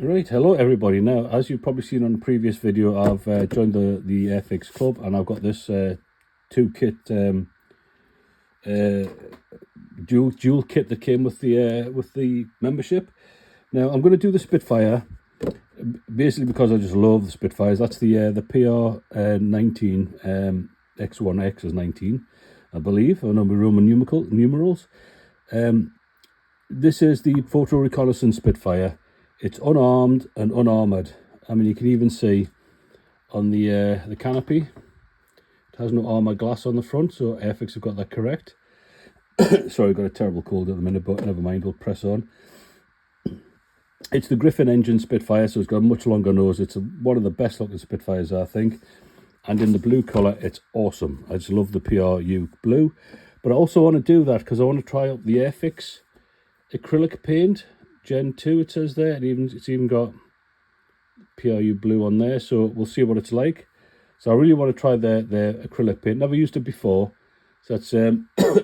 Right, hello everybody. Now, as you've probably seen on the previous video, I've joined the Airfix Club, and I've got this two kit dual kit that came with the membership. Now, I'm going to do the Spitfire basically because I just love the Spitfires. That's the PR 19 X1X is 19, I believe. I know my Roman numerals. This is the photo reconnaissance Spitfire. It's unarmed and unarmoured. I mean, you can even see on the canopy, it has no armour glass on the front, so Airfix have got that correct. Sorry, I've got a terrible cold at the minute, but never mind, we'll press on. It's the Griffin engine Spitfire, so it's got a much longer nose. It's one of the best looking Spitfires, I think. And in the blue colour, it's awesome. I just love the PRU blue. But I also want to do that because I want to try out the Airfix acrylic paint. Gen 2 it says there, and it's even got PRU blue on there, so we'll see what it's like. So I really want to try their acrylic paint. Never used it before, so that's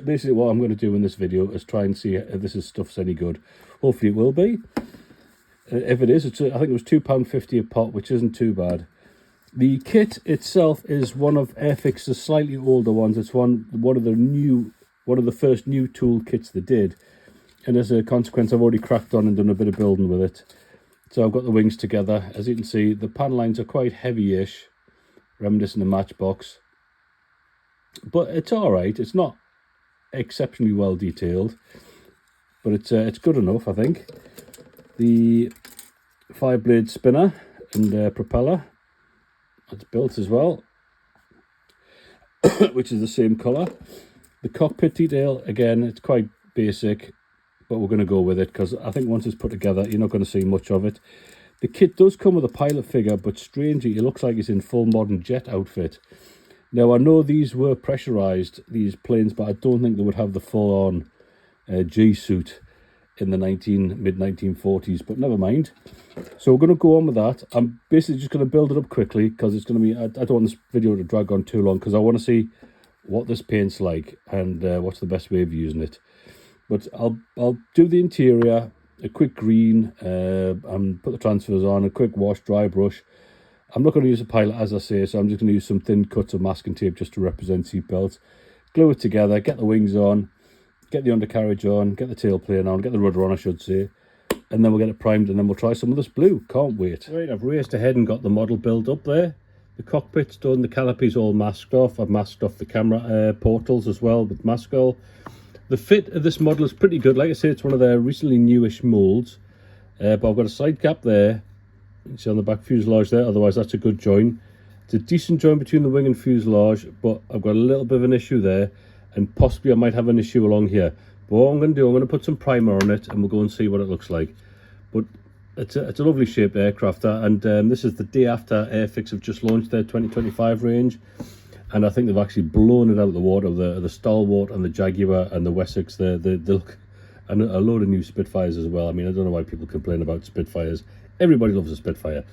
basically what I'm going to do in this video, is try and see if this stuff's any good. Hopefully it will be. If it is, I think it was £2.50 a pot, which isn't too bad. The kit itself is one of Airfix's slightly older ones. It's one of the first new tool kits they did. And as a consequence, I've already cracked on and done a bit of building with it. So I've got the wings together. As you can see, the panel lines are quite heavy-ish, reminiscent of Matchbox. But it's all right. It's not exceptionally well detailed, but it's good enough, I think. The 5-blade spinner and propeller, that's built as well, which is the same colour. The cockpit detail, again, it's quite basic, but we're going to go with it because I think once it's put together, you're not going to see much of it. The kit does come with a pilot figure, but strangely, it looks like it's in full modern jet outfit. Now, I know these were pressurised, these planes, but I don't think they would have the full-on G-suit in the mid-1940s, but never mind. So we're going to go on with that. I'm basically just going to build it up quickly because it's going to be, I don't want this video to drag on too long because I want to see what this paint's like and what's the best way of using it. But I'll do the interior, a quick green, and put the transfers on, a quick wash, dry brush. I'm not going to use a pilot, as I say, so I'm just going to use some thin cuts of masking tape just to represent seat belts. Glue it together, get the wings on, get the undercarriage on, get the tailplane on, get the rudder on, I should say. And then we'll get it primed and then we'll try some of this blue. Can't wait. Right, I've raced ahead and got the model built up there. The cockpit's done, the canopy's all masked off. I've masked off the camera portals as well with Maskell. The fit of this model is pretty good. Like I say, it's one of their recently newish moulds. But I've got a side cap there. You can see on the back fuselage there. Otherwise, that's a good join. It's a decent join between the wing and fuselage, but I've got a little bit of an issue there. And possibly I might have an issue along here. But what I'm going to do, I'm going to put some primer on it and we'll go and see what it looks like. But it's a lovely shaped aircraft. And this is the day after Airfix have just launched their 2025 range. And I think they've actually blown it out of the water. The Stalwart and the Jaguar and the Wessex, they look, and a load of new Spitfires as well. I mean, I don't know why people complain about Spitfires. Everybody loves a Spitfire.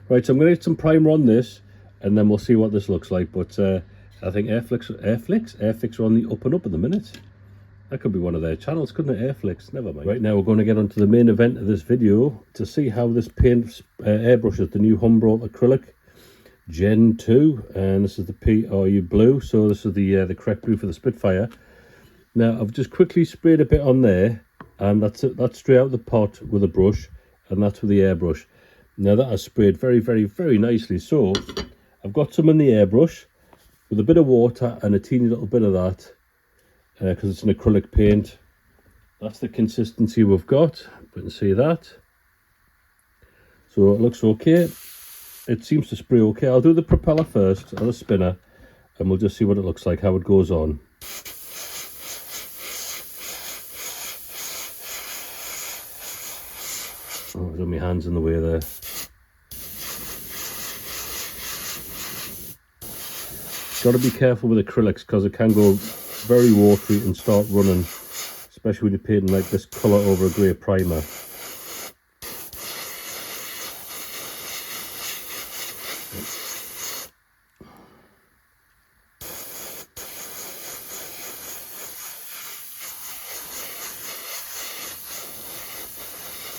Right, so I'm going to get some primer on this, and then we'll see what this looks like. But I think Airfix are on the up and up at the minute. That could be one of their channels, couldn't it? Airfix, never mind. Right, now we're going to get onto the main event of this video to see how this paint airbrushes the new Humbrol acrylic Gen 2, and this is the PRU blue, so this is the correct blue for the Spitfire. Now I've just quickly sprayed a bit on there, and that's straight out the pot with a brush, and that's with the airbrush. Now that has sprayed very, very, very nicely. So I've got some in the airbrush with a bit of water and a teeny little bit of that, because it's an acrylic paint. That's the consistency we've got. We can see that. So it looks okay. It seems to spray okay. I'll do the propeller first, or the spinner, and we'll just see what it looks like, how it goes on. Oh, I've got my hands in the way there. Got to be careful with acrylics because it can go very watery and start running, especially when you're painting like this colour over a grey primer.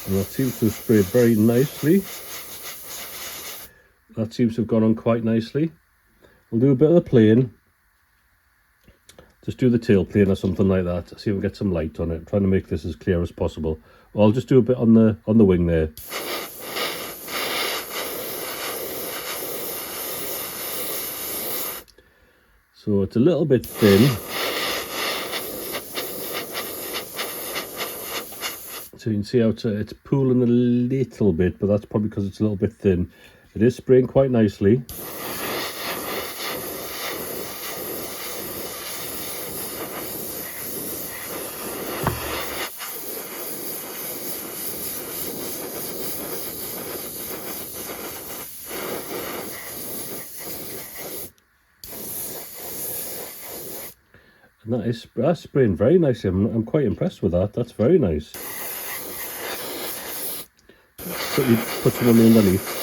And that seems to have sprayed very nicely. That seems to have gone on quite nicely. We'll do a bit of the plane. Just do the tail plane or something like that. See if we get some light on it. I'm trying to make this as clear as possible. Or I'll just do a bit on the wing there. So it's a little bit thin. So you can see how it's pooling a little bit, but that's probably because it's a little bit thin. It is spraying quite nicely. And that's spraying very nicely. I'm quite impressed with that. That's very nice. Put some on the underneath.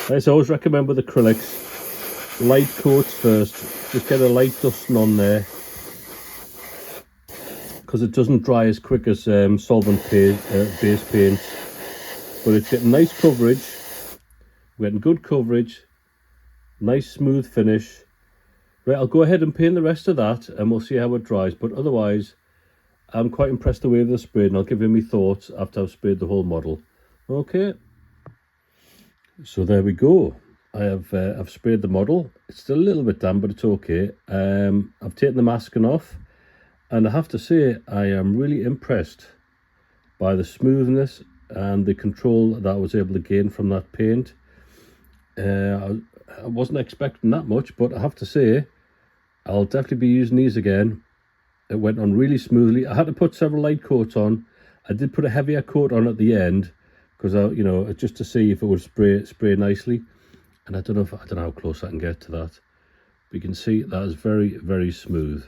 As I always recommend with acrylics, light coats first. Just get a light dusting on there, because it doesn't dry as quick as solvent base paint. But it's getting nice coverage. We're getting good coverage. Nice smooth finish. Right, I'll go ahead and paint the rest of that and we'll see how it dries. But otherwise, I'm quite impressed the way they're sprayed, and I'll give you my thoughts after I've sprayed the whole model. Okay. So there we go. I've sprayed the model. It's still a little bit damp, but it's okay. I've taken the masking off, and I have to say I am really impressed by the smoothness and the control that I was able to gain from that paint. I wasn't expecting that much, but I have to say I'll definitely be using these again. It went on really smoothly. I had to put several light coats on. I did put a heavier coat on at the end, because just to see if it would spray nicely. And I don't know how close I can get to that. But you can see that is very, very smooth.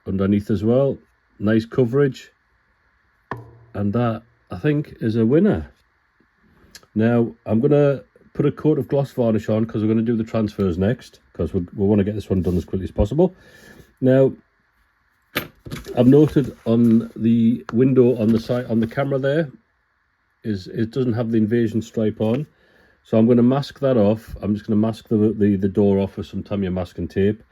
Underneath as well, nice coverage. And that, I think, is a winner. Now I'm gonna put a coat of gloss varnish on, because we're going to do the transfers next, because we want to get this one done as quickly as possible. Now, I've noted on the window on the side on the camera there it doesn't have the invasion stripe on, so I'm going to mask that off. I'm just going to mask the door off with some Tamiya masking tape,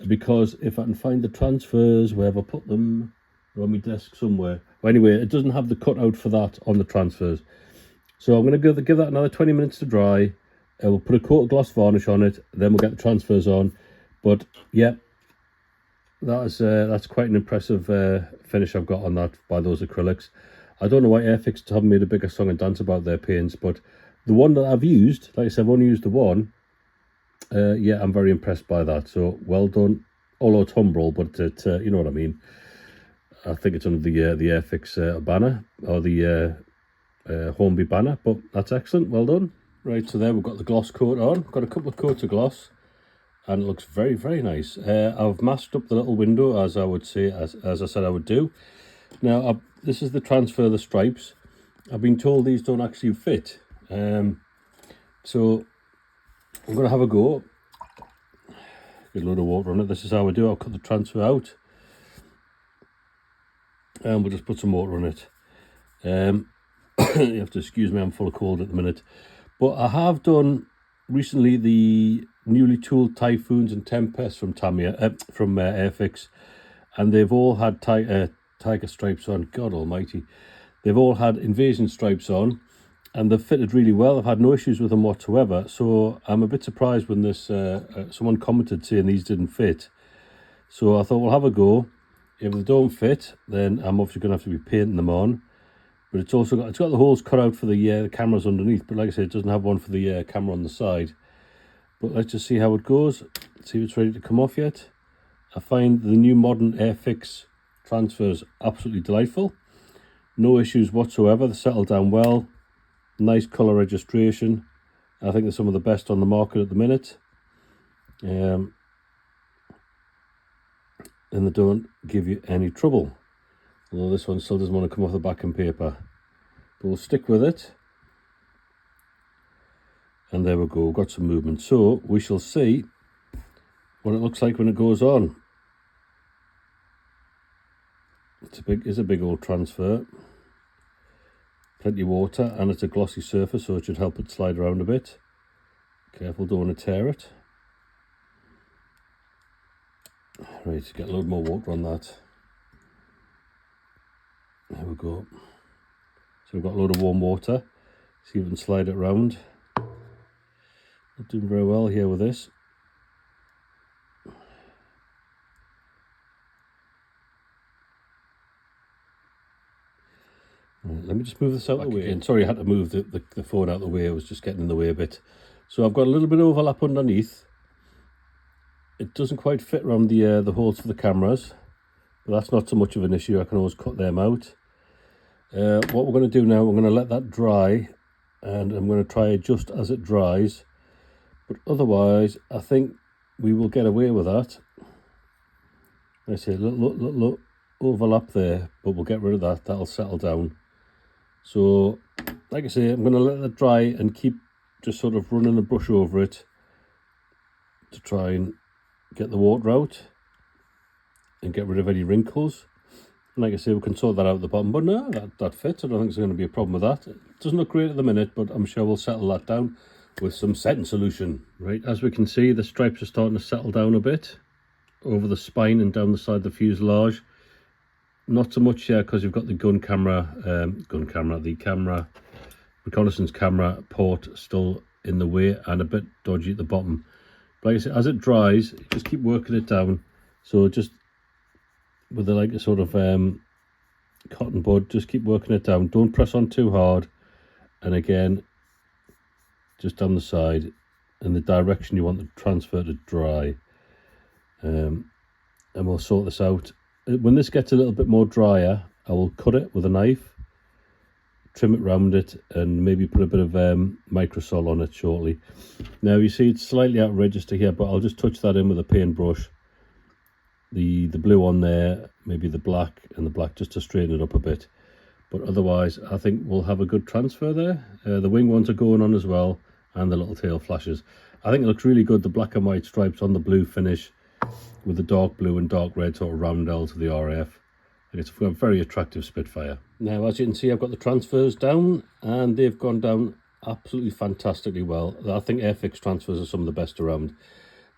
because if I can find the transfers, where have I put them? They're on my desk somewhere. Well, anyway, it doesn't have the cutout for that on the transfers. So I'm going to give that another 20 minutes to dry. We'll put a coat of gloss varnish on it, then we'll get the transfers on. But yeah, that's quite an impressive finish I've got on that by those acrylics. I don't know why Airfix haven't made a bigger song and dance about their paints, but the one that I've used, like I said, I've only used the one. Yeah, I'm very impressed by that. So well done. Although it's Humbrol, but you know what I mean. I think it's under the Airfix banner, or the Hornby banner, but that's excellent. Well done. Right, so there we've got the gloss coat on. Got a couple of coats of gloss, and it looks very, very nice. I've masked up the little window, as I would say, as I said I would do. Now, this is the transfer of the stripes. I've been told these don't actually fit, so I'm going to have a go. Get a load of water on it. This is how I do it. I'll cut the transfer out, and we'll just put some water on it. You have to excuse me, I'm full of cold at the minute. But I have done recently the newly tooled Typhoons and Tempests from Tamiya, from Airfix, and they've all had tiger stripes on. God almighty. They've all had invasion stripes on, and they've fitted really well. I've had no issues with them whatsoever. So I'm a bit surprised when this someone commented saying these didn't fit. So I thought we'll have a go. If they don't fit, then I'm obviously going to have to be painting them on. But it's got the holes cut out for the cameras underneath. But like I said, it doesn't have one for the camera on the side. But let's just see how it goes. See if it's ready to come off yet. I find the new modern Airfix transfers absolutely delightful. No issues whatsoever. They settle down well. Nice colour registration. I think they're some of the best on the market at the minute. And they don't give you any trouble. Although this one still doesn't want to come off the backing paper. But we'll stick with it. And there we go, got some movement. So we shall see what it looks like when it goes on. It's a big old transfer. Plenty of water, and it's a glossy surface, so it should help it slide around a bit. Careful, don't want to tear it. Right, get a load more water on that. There we go. So we've got a load of warm water. See if we can slide it around. Not doing very well here with this. Right, let me just move this out of the way. Again. Sorry, I had to move the phone out of the way. It was just getting in the way a bit. So I've got a little bit of overlap underneath. It doesn't quite fit around the holes for the cameras, but that's not so much of an issue. I can always cut them out. What we're going to do now, we're going to let that dry, and I'm going to try it just as it dries. But otherwise, I think we will get away with that. I say a little overlap there, but we'll get rid of that. That'll settle down. So, like I say, I'm going to let that dry and keep just sort of running the brush over it to try and get the water out and get rid of any wrinkles. And like I say, we can sort that out at the bottom, but no, that fits. I don't think there's going to be a problem with that. It doesn't look great at the minute, but I'm sure we'll settle that down with some setting solution. Right, as we can see, the stripes are starting to settle down a bit over the spine and down the side of the fuselage. Not so much here because you've got the the camera reconnaissance camera port still in the way and a bit dodgy at the bottom. But like I said, as it dries, just keep working it down. So just with a sort of cotton bud, just keep working it down. Don't press on too hard. And again, just down the side in the direction you want the transfer to dry. And we'll sort this out. When this gets a little bit more drier, I will cut it with a knife, trim it round it, and maybe put a bit of microsol on it shortly. Now you see it's slightly out of register here, but I'll just touch that in with a paintbrush. The blue on there, maybe the black, and the black just to straighten it up a bit. But otherwise, I think we'll have a good transfer there. The wing ones are going on as well, and the little tail flashes. I think it looks really good, the black and white stripes on the blue finish with the dark blue and dark red sort of roundel to the RF. It's a very attractive Spitfire. Now, as you can see, I've got the transfers down, and they've gone down absolutely fantastically well. I think Airfix transfers are some of the best around.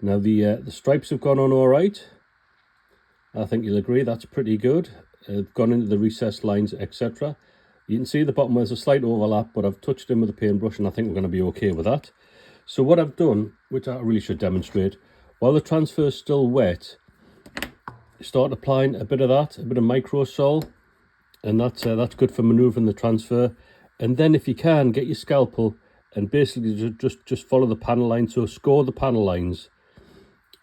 Now, the stripes have gone on all right. I think you'll agree that's pretty good. It's gone into the recessed lines, etc. You can see the bottom there's a slight overlap, but I've touched in with a paintbrush, and I think we're going to be okay with that. So what I've done, which I really should demonstrate, while the transfer is still wet, start applying a bit of that, a bit of microsol, and that's good for manoeuvring the transfer. And then if you can, get your scalpel and basically just follow the panel line. So score the panel lines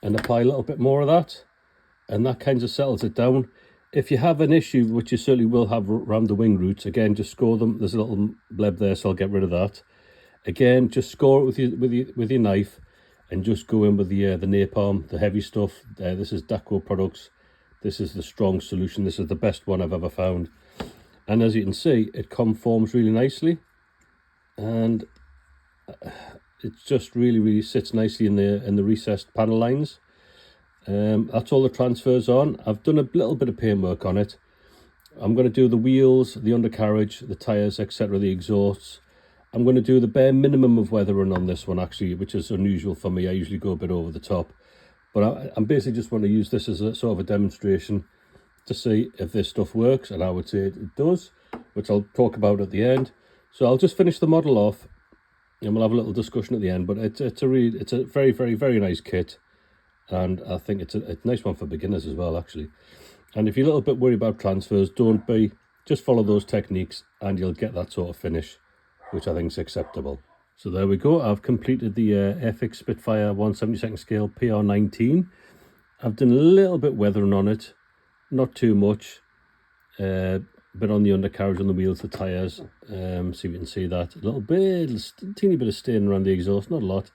and apply a little bit more of that, and that kind of settles it down. If you have an issue, which you certainly will have around the wing roots, again, just score them. There's a little bleb there, so I'll get rid of that. Again, just score it with your knife, and just go in with the napalm, the heavy stuff. This is Daco products. This is the strong solution. This is the best one I've ever found. And as you can see, it conforms really nicely, and it just really sits nicely in the recessed panel lines. That's all the transfers on. I've done a little bit of paintwork on it. I'm going to do the wheels, the undercarriage, the tyres, etc., the exhausts. I'm going to do the bare minimum of weathering on this one, actually, which is unusual for me. I usually go a bit over the top. But I'm basically just want to use this as a sort of a demonstration to see if this stuff works, and I would say it does, which I'll talk about at the end. So I'll just finish the model off, and we'll have a little discussion at the end. But it's a very nice kit, and I think it's a nice one for beginners as well, actually. And if you're a little bit worried about transfers, don't be. Just follow those techniques, and you'll get that sort of finish, which I think is acceptable. So there we go. I've completed the Airfix Spitfire 1/72 scale PR19. I've done a little bit weathering on it, not too much. Bit on the undercarriage, on the wheels, the tyres. See if you can see that. A little bit, a teeny bit of stain around the exhaust, not a lot.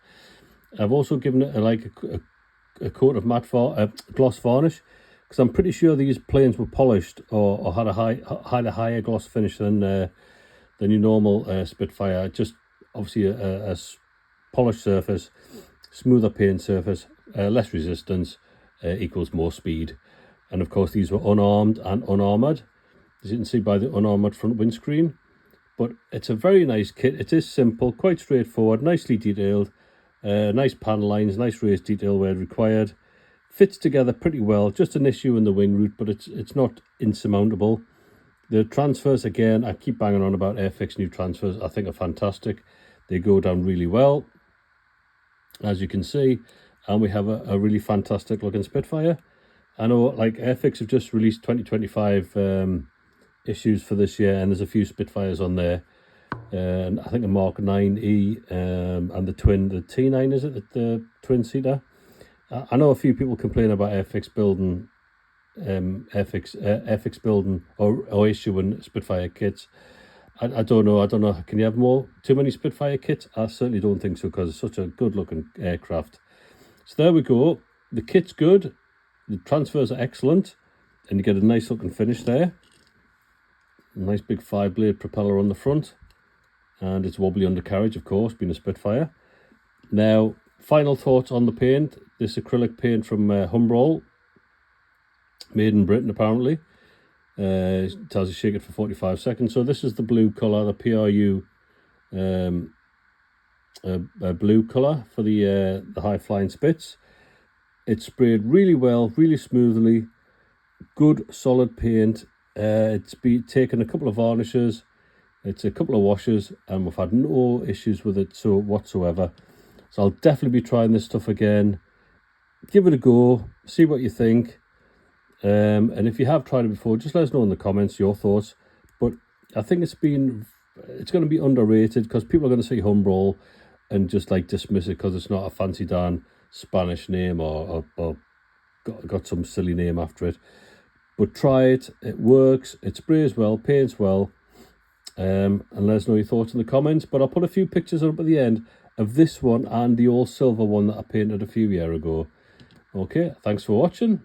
I've also given it a coat of matte gloss varnish, because I'm pretty sure these planes were polished or had a higher gloss finish than your normal Spitfire. Just obviously a polished surface, smoother paint surface, less resistance equals more speed. And of course these were unarmed and unarmoured, as you can see by the unarmoured front windscreen. But it's a very nice kit. It is simple, quite straightforward, nicely detailed, nice panel lines, nice raised detail where required. Fits together pretty well. Just an issue in the wing root, but it's not insurmountable. The transfers, again, I keep banging on about Airfix new transfers. I think are fantastic. They go down really well, as you can see. And we have a really fantastic looking Spitfire. I know, like, Airfix have just released 2025 issues for this year, and there's a few Spitfires on there. And I think a Mark 9E and the T9, is it? The twin seater. I know a few people complain about Airfix building, Airfix building or issuing Spitfire kits. I don't know. Can you have too many Spitfire kits? I certainly don't think so, because it's such a good looking aircraft. So there we go. The kit's good. The transfers are excellent, and you get a nice looking finish there. A nice big 5-blade propeller on the front, and it's wobbly undercarriage, of course, being a Spitfire. Now, final thoughts on the paint. This acrylic paint from Humbrol, made in Britain apparently. It tells you shake it for 45 seconds. So this is the blue colour, the PRU blue colour for the high flying Spits. It's sprayed really well, really smoothly. Good solid paint. It's been taken a couple of varnishes. It's a couple of washes, and we've had no issues with it whatsoever. So I'll definitely be trying this stuff again. Give it a go, see what you think. And if you have tried it before, just let us know in the comments your thoughts. But I think it's going to be underrated, because people are going to see Humbrol and just like dismiss it because it's not a fancy dan Spanish name or got some silly name after it. But try it. It works. It sprays well, paints well. And let us know your thoughts in the comments. But I'll put a few pictures up at the end of this one and the all silver one that I painted a few years ago. Okay, thanks for watching.